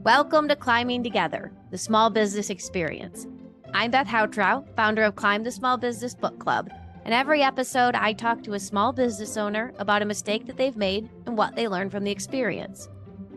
Welcome to Climbing Together, the small business experience. I'm Beth Houtrow, founder of Climb the Small Business Book Club, and every episode I talk to a small business owner about a mistake that they've made and what they learned from the experience.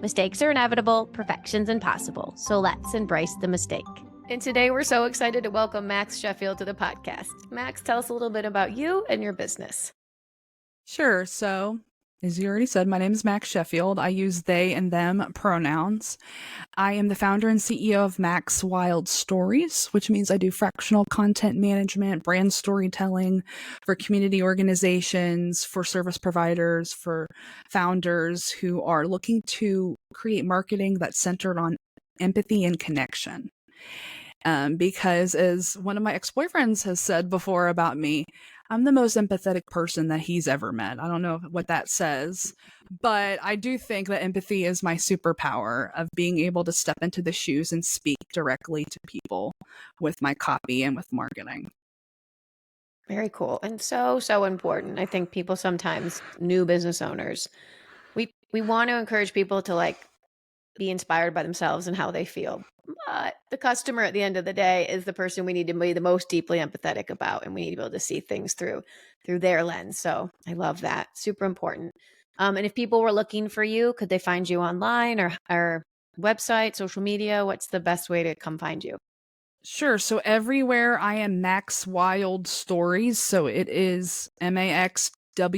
Mistakes are inevitable, perfection's impossible, so let's embrace the mistake. And today we're so excited to welcome Max Sheffield to the podcast. Max, tell us a little bit about you and your business. Sure. So, as you already said, my name is Max Sheffield. I use they and them pronouns. I am the founder and CEO of Wilde Stories, which means I do fractional content management, brand storytelling for community organizations, for service providers, for founders who are looking to create marketing that's centered on empathy and connection. Because as one of my ex-boyfriends has said before about me, I'm the most empathetic person that he's ever met. I don't know what that says, but I do think that empathy is my superpower of being able to step into the shoes and speak directly to people with my copy and with marketing. Very cool. And so important. I think people sometimes, new business owners, we want to encourage people to be inspired by themselves and how they feel. But the customer at the end of the day is the person we need to be the most deeply empathetic about, and we need to be able to see things through their lens. So I love that. Super important. And if people were looking for you, could they find you online or website, social media? What's the best way to come find you? Sure. So everywhere I am Max Wilde Stories. So it is MAXWILDE at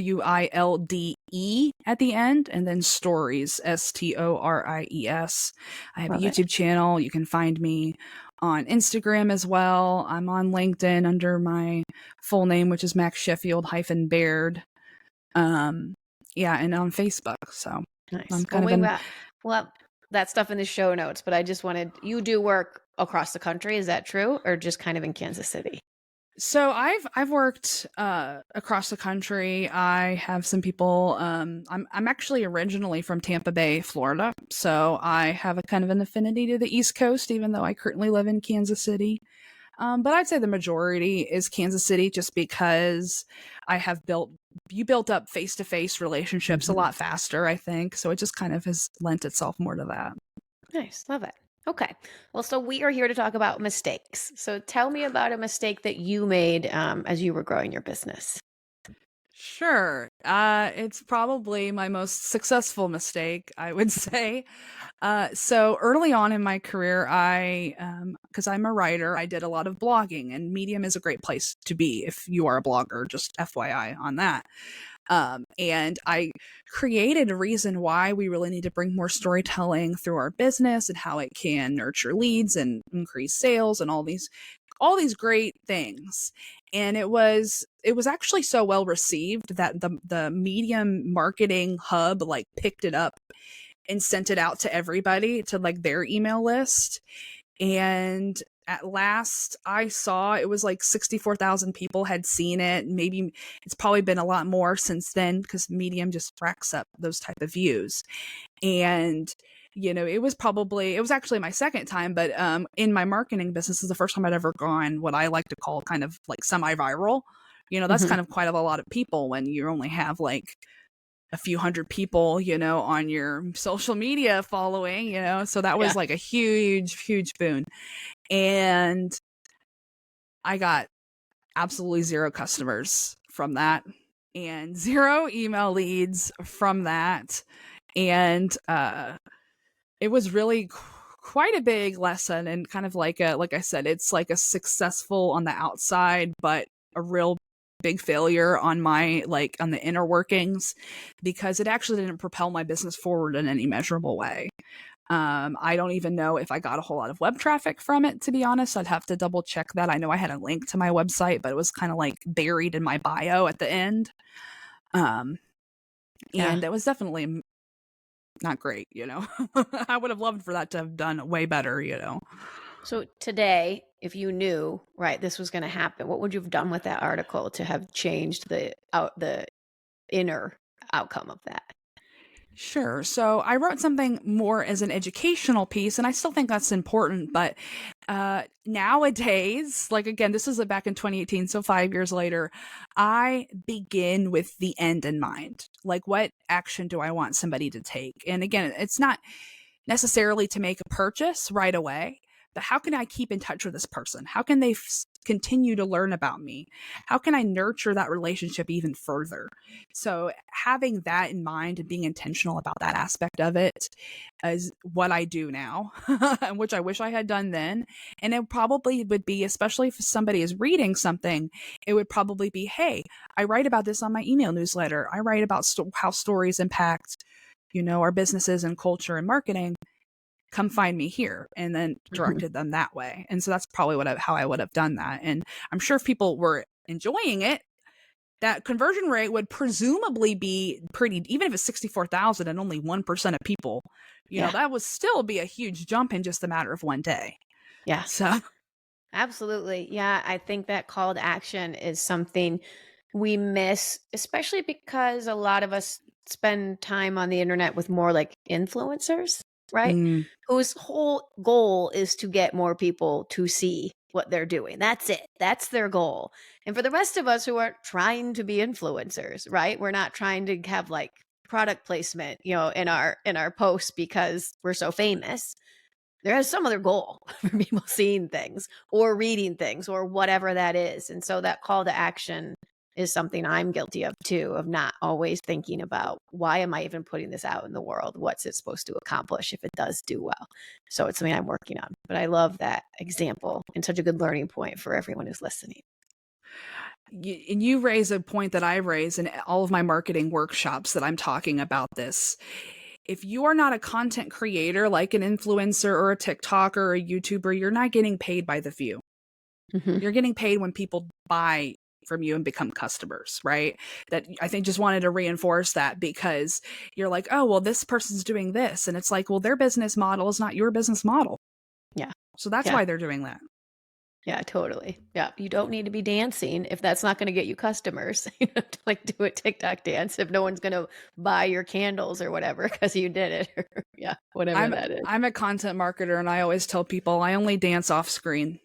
the end, and then Stories, STORIES. I have Love a it. YouTube channel. You can find me on Instagram as well. I'm on LinkedIn under my full name, which is Max Sheffield Baird. Yeah, and on Facebook. So Nice. I'm kind of Well, that stuff in the show notes, but I just you do work across the country. Is that true? Or just kind of in Kansas City? So I've worked across the country. I have some people. I'm actually originally from Tampa Bay, Florida, so I have a kind of an affinity to the East Coast, even though I currently live in Kansas City. But I'd say the majority is Kansas City, just because you built up face to face relationships a lot faster, I think. So it just kind of has lent itself more to that. Nice. Love it. Okay. Well, so we are here to talk about mistakes. So tell me about a mistake that you made as you were growing your business. Sure. It's probably my most successful mistake, I would say. So early on in my career, because I'm a writer, I did a lot of blogging, and Medium is a great place to be if you are a blogger, just FYI on that. And I created a reason why we really need to bring more storytelling through our business and how it can nurture leads and increase sales and all these great things. And it was actually so well received that the Medium marketing hub picked it up and sent it out to everybody, to their email list. And at last I saw, it was 64,000 people had seen it. Maybe it's probably been a lot more since then, because Medium just racks up those type of views. And it was actually my second time, but in my marketing business is the first time I'd ever gone what I like to call kind of semi-viral. That's kind of quite a lot of people when you only have a few hundred people, on your social media following, so that was a huge boon. And I got absolutely zero customers from that and zero email leads from that. And it was really quite a big lesson, and kind of like I said, it's like a successful on the outside, but a real big failure on my on the inner workings, because it actually didn't propel my business forward in any measurable way. I don't even know if I got a whole lot of web traffic from it, to be honest. I'd have to double check that. I know I had a link to my website, but it was kind of buried in my bio at the end. And it was definitely not great, I would have loved for that to have done way better, So today, if you knew, right, this was going to happen, what would you have done with that article to have changed the inner outcome of that? Sure. So I wrote something more as an educational piece, and I still think that's important. But nowadays, again, this is back in 2018, so 5 years later, I begin with the end in mind. What action do I want somebody to take? And again, it's not necessarily to make a purchase right away, but how can I keep in touch with this person? How can they continue to learn about me? How can I nurture that relationship even further? So, having that in mind and being intentional about that aspect of it is what I do now, which I wish I had done then. And it probably would be, especially if somebody is reading something, it would probably be, hey, I write about this on my email newsletter. I write about how stories impact, our businesses and culture and marketing. Come find me here, and then Mhm. directed them that way. And so that's probably how I would have done that. And I'm sure if people were enjoying it, that conversion rate would presumably be pretty, even if it's 64,000 and only 1% of people, Yeah. that would still be a huge jump in just a matter of one day. Yeah. So, Absolutely. Yeah, I think that call to action is something we miss, especially because a lot of us spend time on the internet with more like influencers, right? mm, Whose whole goal is to get more people to see what they're doing. That's it. That's their goal. And for the rest of us who aren't trying to be influencers, right? We're not trying to have like product placement, in our posts because we're so famous. There has some other goal for people seeing things or reading things or whatever that is. And so that call to action is something I'm guilty of too, of not always thinking about why am I even putting this out in the world? What's it supposed to accomplish if it does do well? So it's something I'm working on. But I love that example and such a good learning point for everyone who's listening. and you raise a point that I raise in all of my marketing workshops that I'm talking about this. If you are not a content creator like an influencer or a TikToker or a YouTuber, you're not getting paid by the view. Hmm. You're getting paid when people buy from you and become customers, right? That I think just wanted to reinforce that, because you're like, oh, well, this person's doing this. And it's like, well, their business model is not your business model. Yeah. So that's Yeah. why they're doing that. Yeah, totally. Yeah, you don't need to be dancing if that's not going to get you customers. You have to like do a TikTok dance if no one's going to buy your candles or whatever because you did it. Or, yeah, whatever I'm that is. I'm a content marketer, and I always tell people I only dance off screen.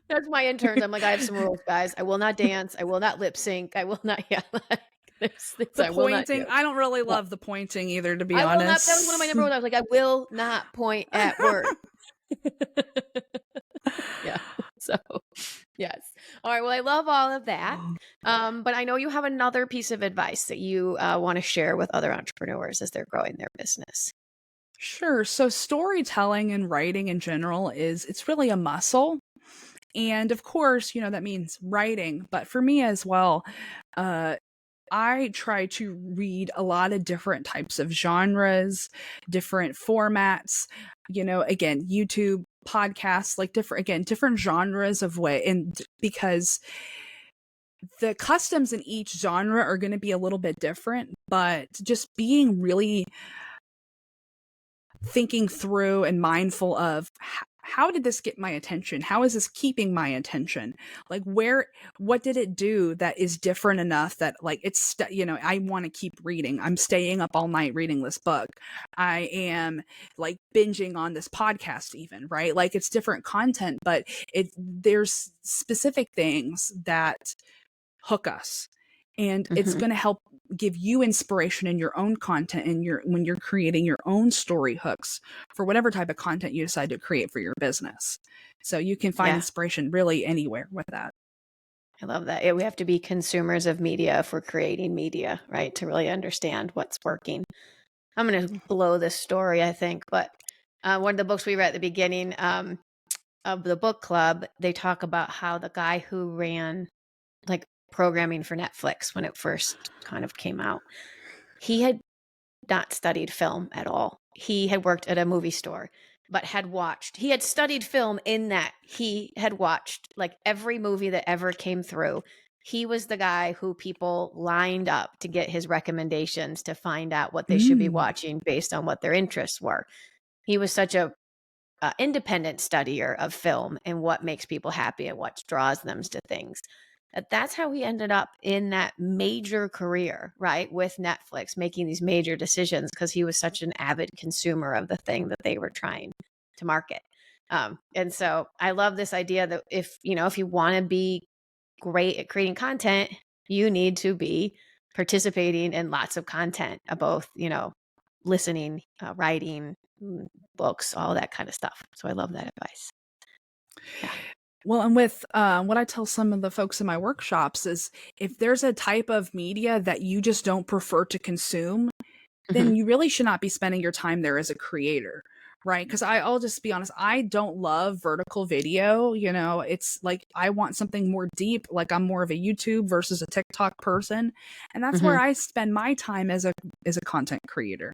That's my interns. I'm like, I have some rules, guys. I will not dance. I will not lip sync. I will not. Yeah, like, there's things The I will not do. pointing, I don't really Yeah, love the pointing either, to be I will not. That was one of my honest. number one. I was like, I will not point at words. Yeah. So, yes. All right. Well, I love all of that. But I know you have another piece of advice that you want to share with other entrepreneurs as they're growing their business. Sure. So storytelling and writing in general it's really a muscle. And of course, that means writing, but for me as well, uh I try to read a lot of different types of genres, different formats, again, YouTube, podcasts, like different genres of way. And because the customs in each genre are going to be a little bit different, but just being really thinking through and mindful of how did this get my attention? How is this keeping my attention? Like what did it do that is different enough that like I want to keep reading. I'm staying up all night reading this book. I am like binging on this podcast even, right? Like it's different content, but there's specific things that hook us, and it's Hmm. going to help give you inspiration in your own content and when you're creating your own story hooks for whatever type of content you decide to create for your business. So you can find Yeah, inspiration really anywhere with that. I love that. Yeah, we have to be consumers of media if we're creating media, right? To really understand what's working. I'm going to blow this story, I think, but one of the books we read at the beginning of the book club, they talk about how the guy who ran like programming for Netflix when it first kind of came out, he had not studied film at all. He had worked at a movie store, but he had studied film in that he had watched like every movie that ever came through. He was the guy who people lined up to get his recommendations to find out what they should be Mm. watching based on what their interests were. He was such a independent studier of film and what makes people happy and what draws them to things. That's how he ended up in that major career, right? With Netflix, making these major decisions because he was such an avid consumer of the thing that they were trying to market. And so I love this idea that if you want to be great at creating content, you need to be participating in lots of content, both, listening, writing, books, all that kind of stuff. So I love that advice. Yeah. Well, and with what I tell some of the folks in my workshops is if there's a type of media that you just don't prefer to consume, Hmm. then you really should not be spending your time there as a creator, right? Because I'll just be honest, I don't love vertical video. You know, it's like I want something more deep. Like I'm more of a YouTube versus a TikTok person, and that's where Hmm. I spend my time as a content creator,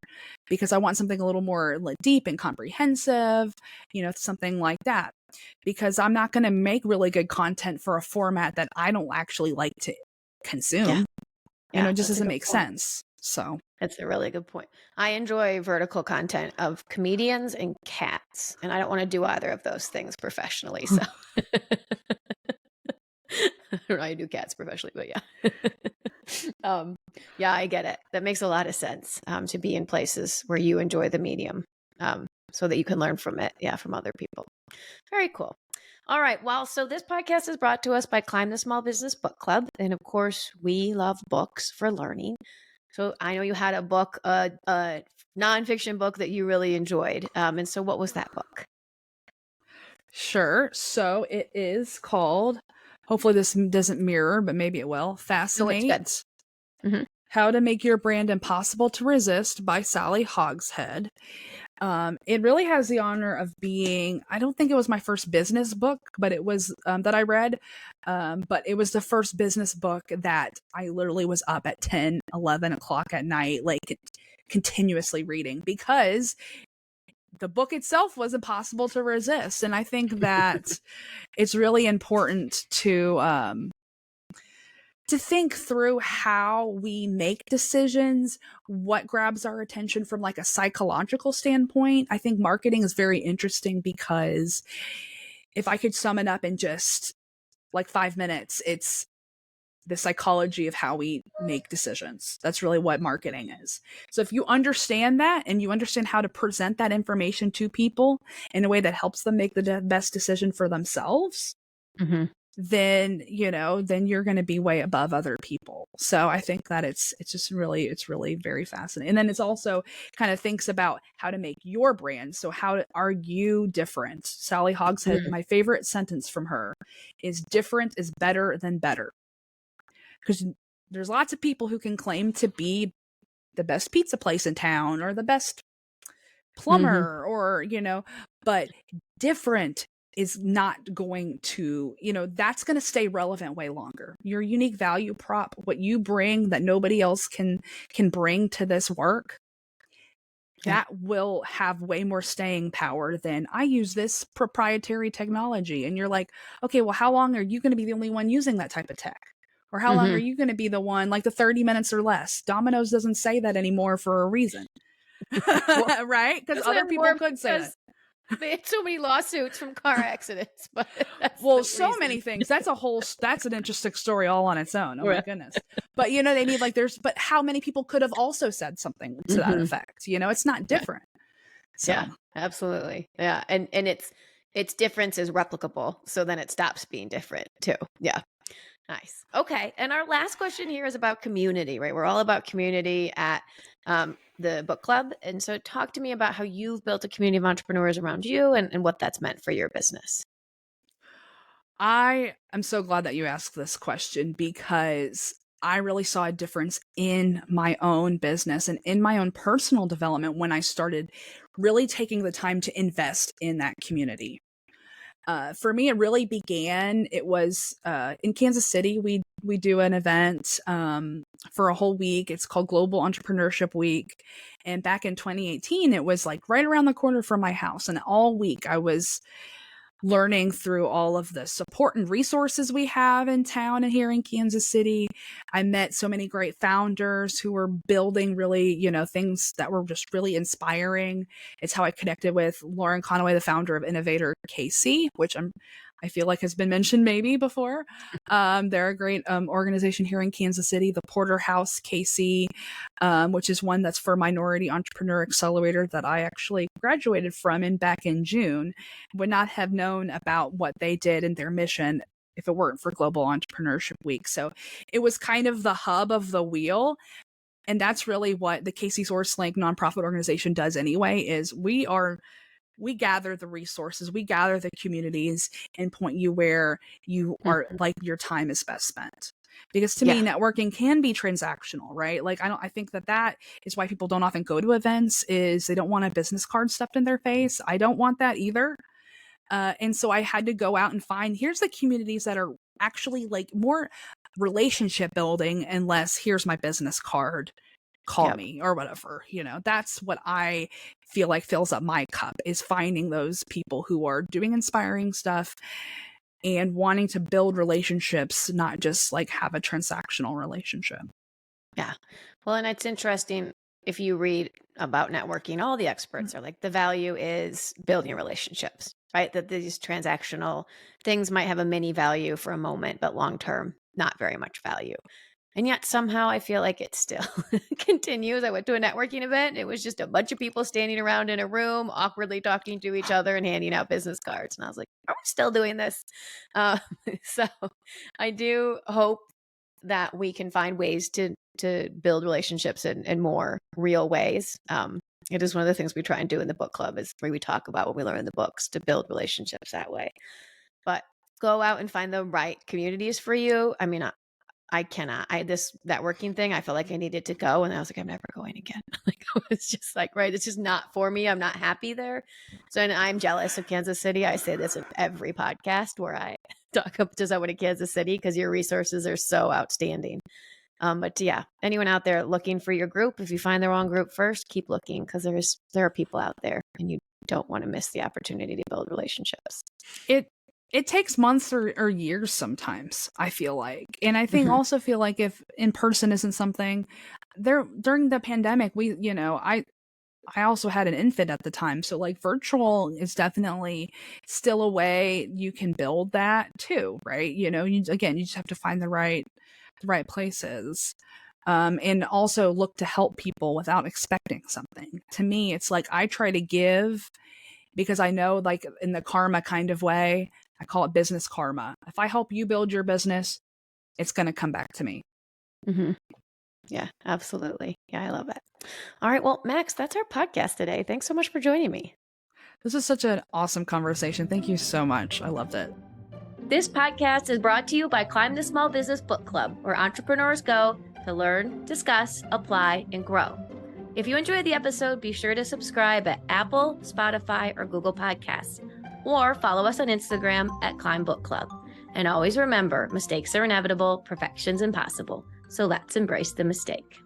because I want something a little more like deep and comprehensive. You know, something like that. Because I'm not going to make really good content for a format that I don't actually like to Yeah. consume. You know, Yeah. it just That's a doesn't good make point. sense. So. That's a really good point. I enjoy vertical content of comedians and cats, and I don't want to do either of those things professionally. So I don't know how you do cats professionally, but yeah. um, yeah, I get it. That makes a lot of sense, to be in places where you enjoy the medium, so that you can learn from it. Yeah, from other people. Very cool. All right. Well, so this podcast is brought to us by Climb the Small Business Book Club. And of course, we love books for learning. So I know you had a book, a nonfiction book that you really enjoyed. And so what was that book? Sure. So it is called, hopefully this doesn't mirror, but maybe it will, Oh, it's good. Fascinate: Hmm. How to Make Your Brand Impossible to Resist by Sally Hogshead. It really has the honor of being, I don't think it was my first business book, but it was that I read. But it was the first business book that I literally was up at 10, 11 o'clock at night, like continuously reading, because the book itself was impossible to resist. And I think that it's really important to think through how we make decisions, what grabs our attention from like a psychological standpoint. I think marketing is very interesting because if I could sum it up in just like 5 minutes, it's the psychology of how we make decisions. That's really what marketing is. So if you understand that and you understand how to present that information to people in a way that helps them make the best decision for themselves, Hmm. then then you're going to be way above other people. So I think that it's really very fascinating. And then it's also kind of thinks about how to make your brand. So how are you different? Sally Hogshead, my favorite sentence from her is, different is better than better. Because there's lots of people who can claim to be the best pizza place in town or the best Hmm. plumber, or but different is not going to, that's going to stay relevant way longer. Your unique value prop, what you bring that nobody else can bring to this work, Yeah. that will have way more staying power than, I use this proprietary technology. And you're like, okay, well, how long are you going to be the only one using that type of tech? Or how long are Hmm. you going to be the one, like the 30 minutes or less? Domino's doesn't say that anymore for a reason. Well, Right? Because just other learn people more could say that. because they had so many lawsuits from car accidents, but that's Well, the so reason. many things. That's an interesting story all on its own. Oh my Right. goodness. But they need, like, but how many people could have also said something to that Hmm. effect? It's not Yeah. different. Yeah, So, absolutely. Yeah, and its difference is replicable, so then it stops being different too. Yeah. Nice. Okay. And our last question here is about community, right? We're all about community at the book club. And so talk to me about how you've built a community of entrepreneurs around you and what that's meant for your business. I am so glad that you asked this question, because I really saw a difference in my own business and in my own personal development when I started really taking the time to invest in that community. For me, it really began. It was in Kansas City. We do an event for a whole week. It's called Global Entrepreneurship Week, and back in 2018, it was like right around the corner from my house. And all week, I was learning through all of the support and resources we have in town and here in Kansas City. I met so many great founders who were building really, things that were just really inspiring. It's how I connected with Lauren Conaway, the founder of Innovator KC, which I feel like has been mentioned maybe before. They're a great organization here in Kansas City, the Porterhouse KC, which is one that's for Minority Entrepreneur Accelerator that I actually graduated from back in June. Would not have known about what they did and their mission if it weren't for Global Entrepreneurship Week. So it was kind of the hub of the wheel. And that's really what the Casey Sourcelink nonprofit organization does anyway, is we gather the resources, we gather the communities and point you where you are, Mhm. like, your time is best spent. Because to me, Yeah. networking can be transactional, right? Like, I think that is why people don't often go to events, is they don't want a business card stuffed in their face. I don't want that either. And so I had to go out and find, here's the communities that are actually like more relationship building and less, here's my business card, call Yep. me or whatever. That's what I feel like fills up my cup, is finding those people who are doing inspiring stuff and wanting to build relationships, not just like have a transactional relationship. Yeah. Well, and it's interesting if you read about networking, all the experts are like, the value is building relationships, right? That these transactional things might have a mini value for a moment, but long term, not very much value. And yet somehow I feel like it still continues. I went to a networking event. It was just a bunch of people standing around in a room, awkwardly talking to each other and handing out business cards. And I was like, are we still doing this? Uh, so I do hope that we can find ways to build relationships in more real ways. It is one of the things we try and do in the book club, is where we talk about what we learn in the books to build relationships that way. But go out and find the right communities for you. I mean, I cannot. This networking thing, I felt like I needed to go, and I was like, I'm never going again. Like, it's just like, right, it's just not for me. I'm not happy there. So, and I'm jealous of Kansas City. I say this in every podcast where I talk up to someone in Kansas City, because your resources are so outstanding. But yeah, anyone out there looking for your group, if you find the wrong group first, keep looking, because there are people out there, and you don't want to miss the opportunity to build relationships. It takes months or years sometimes, I feel like. And I think Mhm. also feel like if in person isn't something there during the pandemic, I also had an infant at the time. So like virtual is definitely still a way you can build that too, right? You just have to find the right places. And also look to help people without expecting something. To me, it's like I try to give because I know, like, in the karma kind of way, I call it business karma. If I help you build your business, it's going to come back to me. Mhm. Yeah, absolutely. Yeah, I love it. All right. Well, Max, that's our podcast today. Thanks so much for joining me. This is such an awesome conversation. Thank you so much. I loved it. This podcast is brought to you by Climb the Small Business Book Club, where entrepreneurs go to learn, discuss, apply, and grow. If you enjoyed the episode, be sure to subscribe at Apple, Spotify, or Google Podcasts, or follow us on Instagram at Climb Book Club. And always remember, mistakes are inevitable, perfection's impossible. So let's embrace the mistake.